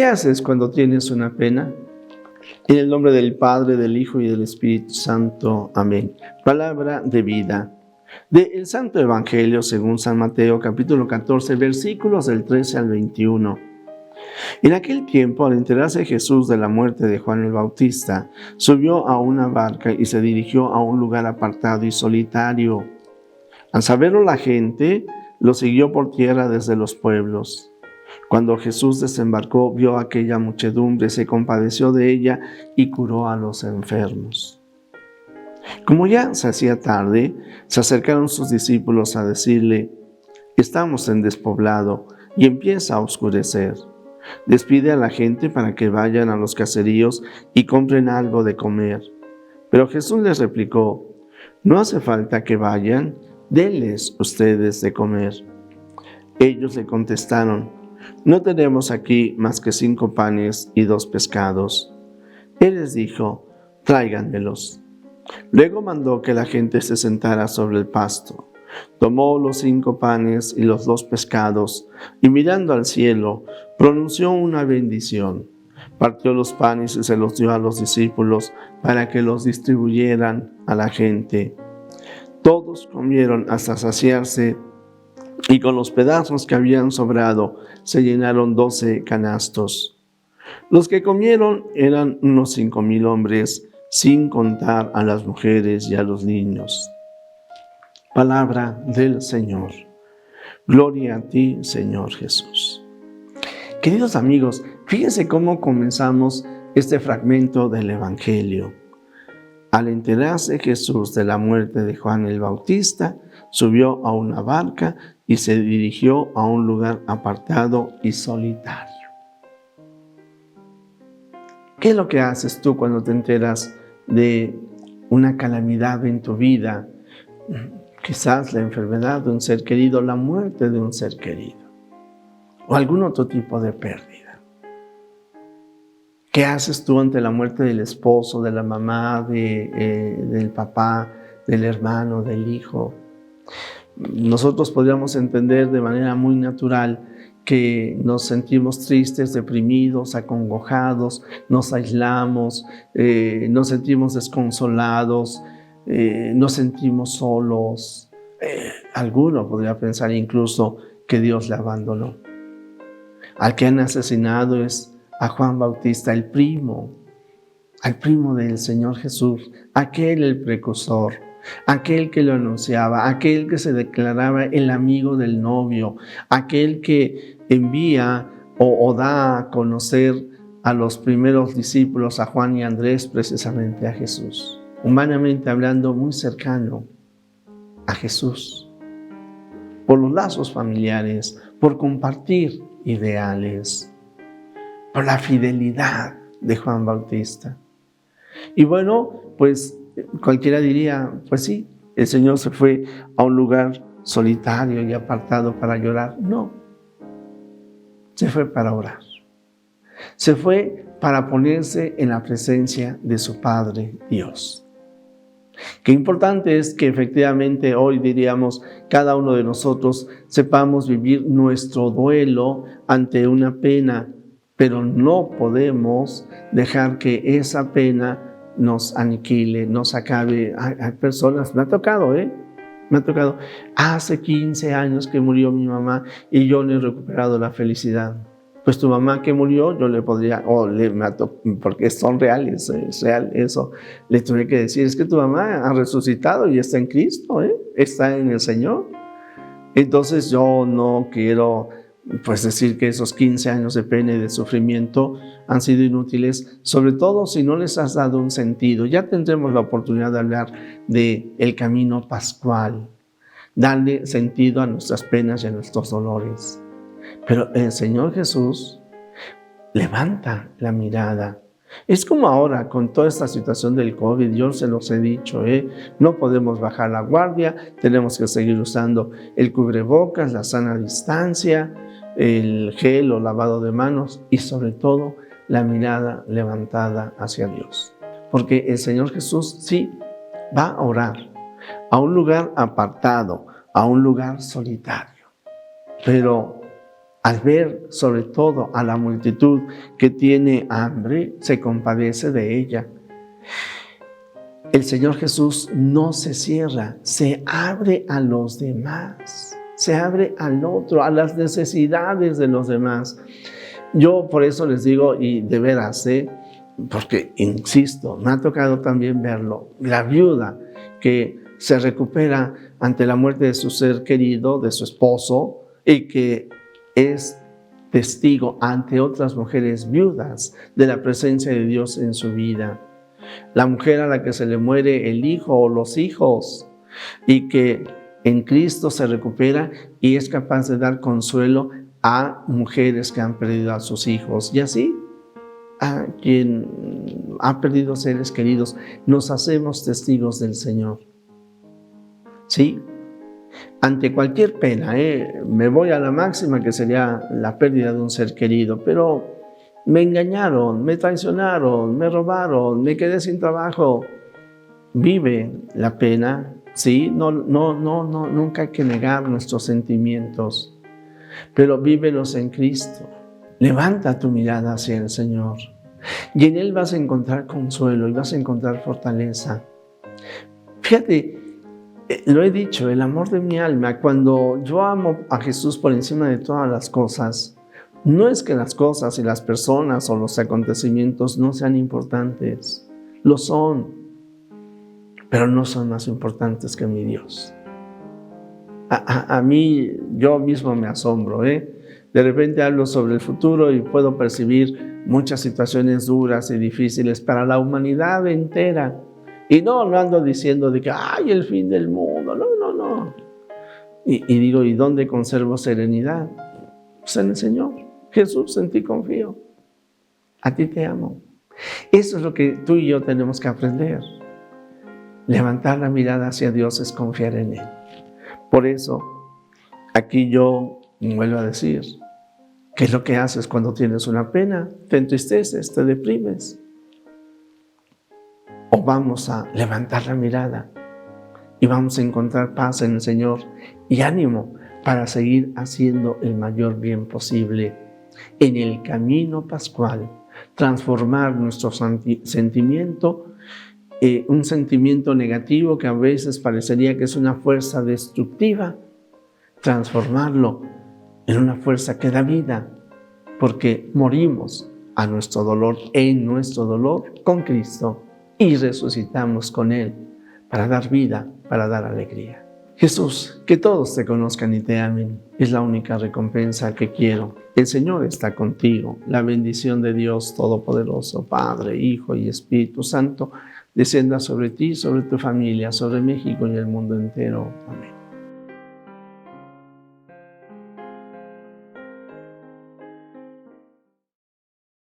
¿Qué haces cuando tienes una pena? En el nombre del Padre, del Hijo y del Espíritu Santo. Amén. Palabra de vida. Del Santo Evangelio según San Mateo, capítulo 14, versículos del 13 al 21. En aquel tiempo, al enterarse Jesús de la muerte de Juan el Bautista, subió a una barca y se dirigió a un lugar apartado y solitario. Al saberlo la gente, lo siguió por tierra desde los pueblos. Cuando Jesús desembarcó, vio a aquella muchedumbre, se compadeció de ella y curó a los enfermos. Como ya se hacía tarde, se acercaron sus discípulos a decirle: «Estamos en despoblado y empieza a oscurecer. Despide a la gente para que vayan a los caseríos y compren algo de comer». Pero Jesús les replicó: «No hace falta que vayan, denles ustedes de comer». Ellos le contestaron: «No tenemos aquí más que 5 panes y 2 pescados». Él les dijo: «Tráiganmelos». Luego mandó que la gente se sentara sobre el pasto. Tomó los 5 panes y los 2 pescados, y mirando al cielo, pronunció una bendición. Partió los panes y se los dio a los discípulos para que los distribuyeran a la gente. Todos comieron hasta saciarse, y con los pedazos que habían sobrado se llenaron 12 canastos. Los que comieron eran unos 5,000 hombres, sin contar a las mujeres y a los niños. Palabra del Señor. Gloria a ti, Señor Jesús. Queridos amigos, fíjense cómo comenzamos este fragmento del Evangelio. Al enterarse Jesús de la muerte de Juan el Bautista, subió a una barca y se dirigió a un lugar apartado y solitario. ¿Qué es lo que haces tú cuando te enteras de una calamidad en tu vida? Quizás la enfermedad de un ser querido, la muerte de un ser querido, o algún otro tipo de pérdida. ¿Qué haces tú ante la muerte del esposo, de la mamá, del papá, del hermano, del hijo? Nosotros podríamos entender de manera muy natural que nos sentimos tristes, deprimidos, acongojados, nos aislamos, nos sentimos desconsolados, nos sentimos solos. Alguno podría pensar incluso que Dios le abandonó. Al que han asesinado es a Juan Bautista, al primo del Señor Jesús, aquel el precursor, aquel que lo anunciaba, aquel que se declaraba el amigo del novio, aquel que envía o da a conocer a los primeros discípulos, a Juan y Andrés, precisamente a Jesús. Humanamente hablando, muy cercano a Jesús, por los lazos familiares, por compartir ideales, por la fidelidad de Juan Bautista. Y bueno, pues cualquiera diría, pues sí, el Señor se fue a un lugar solitario y apartado para llorar. No, se fue para orar. Se fue para ponerse en la presencia de su Padre Dios. Qué importante es que efectivamente hoy, diríamos, cada uno de nosotros sepamos vivir nuestro duelo ante una pena, pero no podemos dejar que esa pena nos aniquile, nos acabe. Hay personas, me ha tocado, hace 15 años que murió mi mamá y yo no he recuperado la felicidad. Pues tu mamá que murió, yo le podría, porque son reales, es real eso, le tuve que decir, es que tu mamá ha resucitado y está en Cristo, está en el Señor. Entonces yo no quiero decir que esos 15 años de pena y de sufrimiento han sido inútiles, sobre todo si no les has dado un sentido. Ya tendremos la oportunidad de hablar del camino pascual, darle sentido a nuestras penas y a nuestros dolores. Pero el Señor Jesús levanta la mirada. Es como ahora con toda esta situación del COVID, yo se los he dicho, no podemos bajar la guardia, tenemos que seguir usando el cubrebocas, la sana distancia, el gel o lavado de manos y sobre todo la mirada levantada hacia Dios. Porque el Señor Jesús sí va a orar a un lugar apartado, a un lugar solitario, pero Al ver sobre todo a la multitud que tiene hambre, se compadece de ella. El Señor Jesús no se cierra, se abre a los demás, se abre al otro, a las necesidades de los demás. Yo por eso les digo, y de veras, porque insisto, me ha tocado también verlo, la viuda que se recupera ante la muerte de su ser querido, de su esposo, y que es testigo ante otras mujeres viudas de la presencia de Dios en su vida. La mujer a la que se le muere el hijo o los hijos y que en Cristo se recupera y es capaz de dar consuelo a mujeres que han perdido a sus hijos, y así a quien ha perdido seres queridos. Nos hacemos testigos del Señor. ¿Sí? Ante cualquier pena, me voy a la máxima, que sería la pérdida de un ser querido, pero me engañaron, me traicionaron, me robaron, me quedé sin trabajo. Vive la pena, ¿sí? Nunca hay que negar nuestros sentimientos, pero vívelos en Cristo. Levanta tu mirada hacia el Señor y en Él vas a encontrar consuelo y vas a encontrar fortaleza. Fíjate, lo he dicho, el amor de mi alma, cuando yo amo a Jesús por encima de todas las cosas, no es que las cosas y las personas o los acontecimientos no sean importantes, lo son, pero no son más importantes que mi Dios. A mí, yo mismo me asombro, De repente hablo sobre el futuro y puedo percibir muchas situaciones duras y difíciles para la humanidad entera. Y no ando diciendo de que, ¡ay, el fin del mundo! No. Y digo, ¿y dónde conservo serenidad? Pues en el Señor. Jesús, en ti confío. A ti te amo. Eso es lo que tú y yo tenemos que aprender. Levantar la mirada hacia Dios es confiar en Él. Por eso, aquí yo vuelvo a decir, ¿qué es lo que haces cuando tienes una pena? Te entristeces, te deprimes. O vamos a levantar la mirada y vamos a encontrar paz en el Señor y ánimo para seguir haciendo el mayor bien posible en el camino pascual, transformar nuestro sentimiento, un sentimiento negativo que a veces parecería que es una fuerza destructiva, transformarlo en una fuerza que da vida, porque morimos a nuestro dolor, en nuestro dolor con Cristo, y resucitamos con Él para dar vida, para dar alegría. Jesús, que todos te conozcan y te amen, es la única recompensa que quiero. El Señor está contigo. La bendición de Dios Todopoderoso, Padre, Hijo y Espíritu Santo, descienda sobre ti, sobre tu familia, sobre México y el mundo entero. Amén.